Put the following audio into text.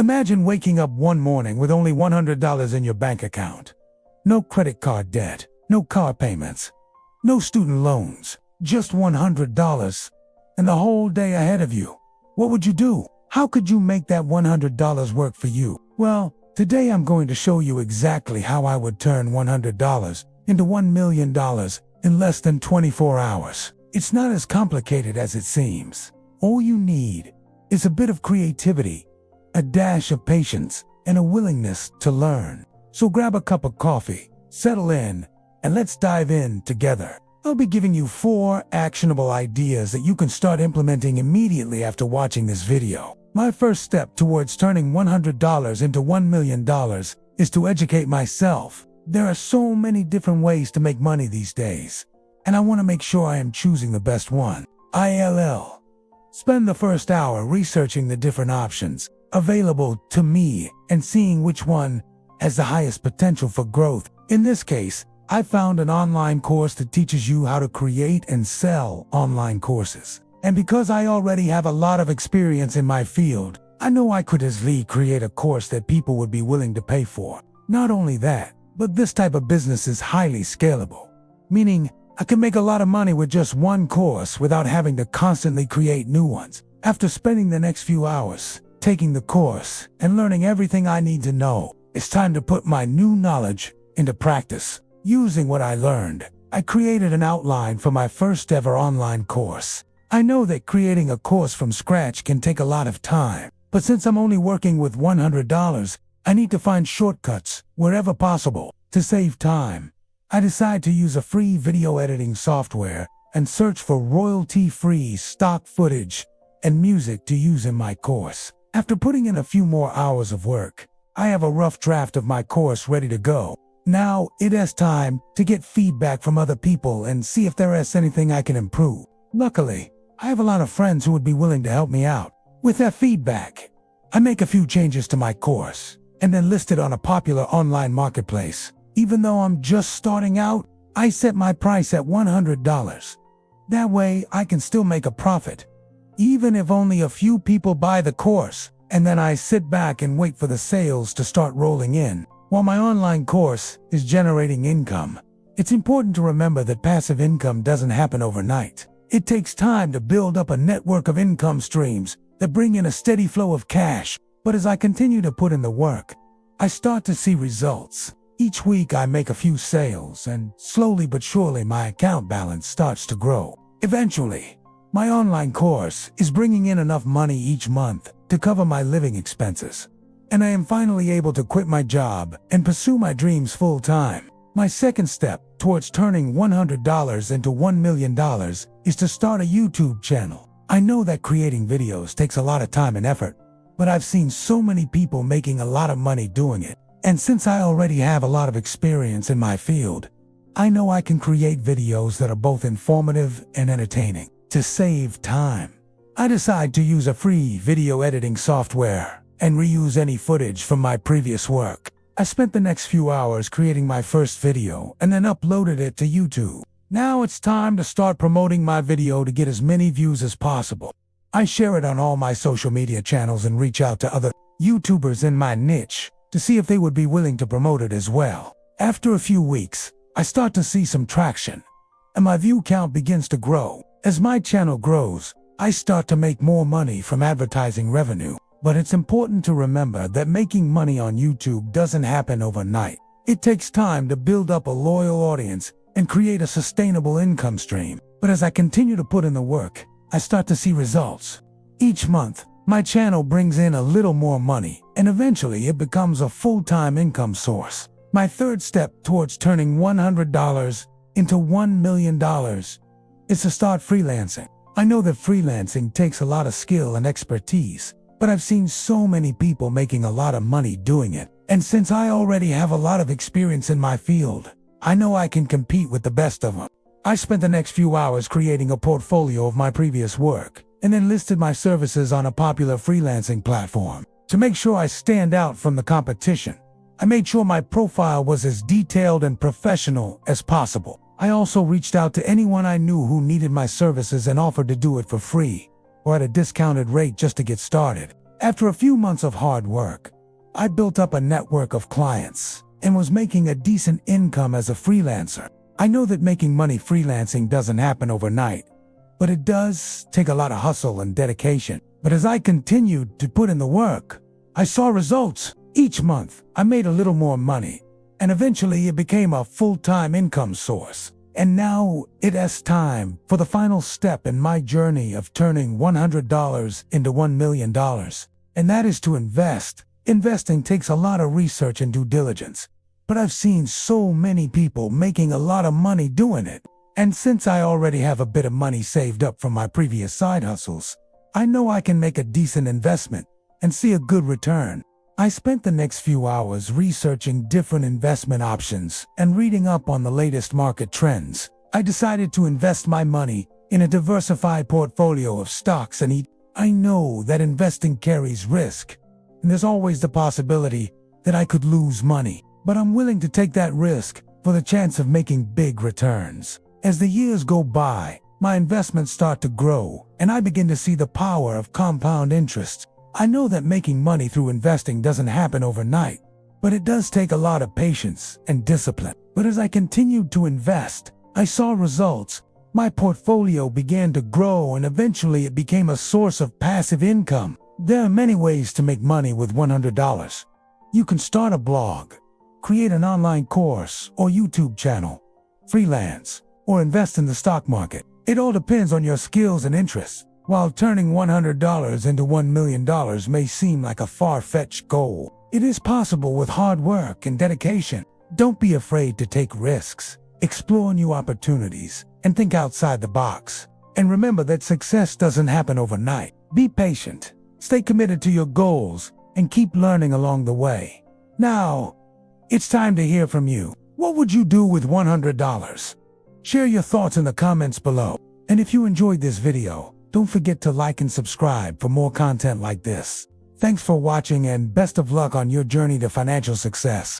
Imagine waking up one morning with only $100 in your bank account. No credit card debt, no car payments, no student loans, just $100 and the whole day ahead of you. What would you do? How could you make that $100 work for you? Well, today I'm going to show you exactly how I would turn $100 into $1 million in less than 24 hours. It's not as complicated as it seems. All you need is a bit of creativity, a dash of patience, and a willingness to learn. So grab a cup of coffee, settle in, and let's dive in together. I'll be giving you 4 actionable ideas that you can start implementing immediately after watching this video. My first step towards turning $100 into $1 million is to educate myself. There are so many different ways to make money these days, and I want to make sure I am choosing the best one. ILL. Spend the first hour researching the different options available to me and seeing which one has the highest potential for growth. In this case, I found an online course that teaches you how to create and sell online courses. And because I already have a lot of experience in my field, I know I could easily create a course that people would be willing to pay for. Not only that, but this type of business is highly scalable, meaning I can make a lot of money with just one course without having to constantly create new ones. After spending the next few hours taking the course and learning everything I need to know, it's time to put my new knowledge into practice. Using what I learned, I created an outline for my first ever online course. I know that creating a course from scratch can take a lot of time, but since I'm only working with $100, I need to find shortcuts wherever possible to save time. I decide to use a free video editing software and search for royalty-free stock footage and music to use in my course. After putting in a few more hours of work, I have a rough draft of my course ready to go. Now it is time to get feedback from other people and see if there is anything I can improve. Luckily, I have a lot of friends who would be willing to help me out. With their feedback, I make a few changes to my course and then list it on a popular online marketplace. Even though I'm just starting out, I set my price at $100. That way I can still make a profit, even if only a few people buy the course, and then I sit back and wait for the sales to start rolling in. While my online course is generating income, it's important to remember that passive income doesn't happen overnight. It takes time to build up a network of income streams that bring in a steady flow of cash. But as I continue to put in the work, I start to see results. Each week I make a few sales, and slowly but surely my account balance starts to grow. Eventually, my online course is bringing in enough money each month to cover my living expenses, and I am finally able to quit my job and pursue my dreams full-time. My second step towards turning $100 into $1 million is to start a YouTube channel. I know that creating videos takes a lot of time and effort, but I've seen so many people making a lot of money doing it. And since I already have a lot of experience in my field, I know I can create videos that are both informative and entertaining. To save time, I decide to use a free video editing software and reuse any footage from my previous work. I spent the next few hours creating my first video and then uploaded it to YouTube. Now it's time to start promoting my video to get as many views as possible. I share it on all my social media channels and reach out to other YouTubers in my niche to see if they would be willing to promote it as well. After a few weeks, I start to see some traction, and my view count begins to grow. As my channel grows, I start to make more money from advertising revenue. But it's important to remember that making money on YouTube doesn't happen overnight. It takes time to build up a loyal audience and create a sustainable income stream. But as I continue to put in the work, I start to see results. Each month, my channel brings in a little more money, and eventually it becomes a full-time income source. My third step towards turning $100 into $1 million is to start freelancing. I know that freelancing takes a lot of skill and expertise, but I've seen so many people making a lot of money doing it. And since I already have a lot of experience in my field, I know I can compete with the best of them. I spent the next few hours creating a portfolio of my previous work, and then listed my services on a popular freelancing platform. To make sure I stand out from the competition, I made sure my profile was as detailed and professional as possible. I also reached out to anyone I knew who needed my services and offered to do it for free or at a discounted rate just to get started. After a few months of hard work, I built up a network of clients and was making a decent income as a freelancer. I know that making money freelancing doesn't happen overnight, but it does take a lot of hustle and dedication. But as I continued to put in the work, I saw results. Each month, I made a little more money, and eventually it became a full-time income source. And now it is time for the final step in my journey of turning $100 into $1 million. And that is to invest. Investing takes a lot of research and due diligence, but I've seen so many people making a lot of money doing it. And since I already have a bit of money saved up from my previous side hustles, I know I can make a decent investment and see a good return. I spent the next few hours researching different investment options and reading up on the latest market trends. I decided to invest my money in a diversified portfolio of stocks and I know that investing carries risk, and there's always the possibility that I could lose money, but I'm willing to take that risk for the chance of making big returns. As the years go by, my investments start to grow, and I begin to see the power of compound interest. I know that making money through investing doesn't happen overnight, but it does take a lot of patience and discipline. But as I continued to invest, I saw results. My portfolio began to grow, and eventually it became a source of passive income. There are many ways to make money with $100. You can start a blog, create an online course or YouTube channel, freelance, or invest in the stock market. It all depends on your skills and interests. While turning $100 into $1 million may seem like a far-fetched goal, it is possible with hard work and dedication. Don't be afraid to take risks, explore new opportunities, and think outside the box. And remember that success doesn't happen overnight. Be patient, stay committed to your goals, and keep learning along the way. Now, it's time to hear from you. What would you do with $100? Share your thoughts in the comments below. And if you enjoyed this video, don't forget to like and subscribe for more content like this. Thanks for watching and best of luck on your journey to financial success.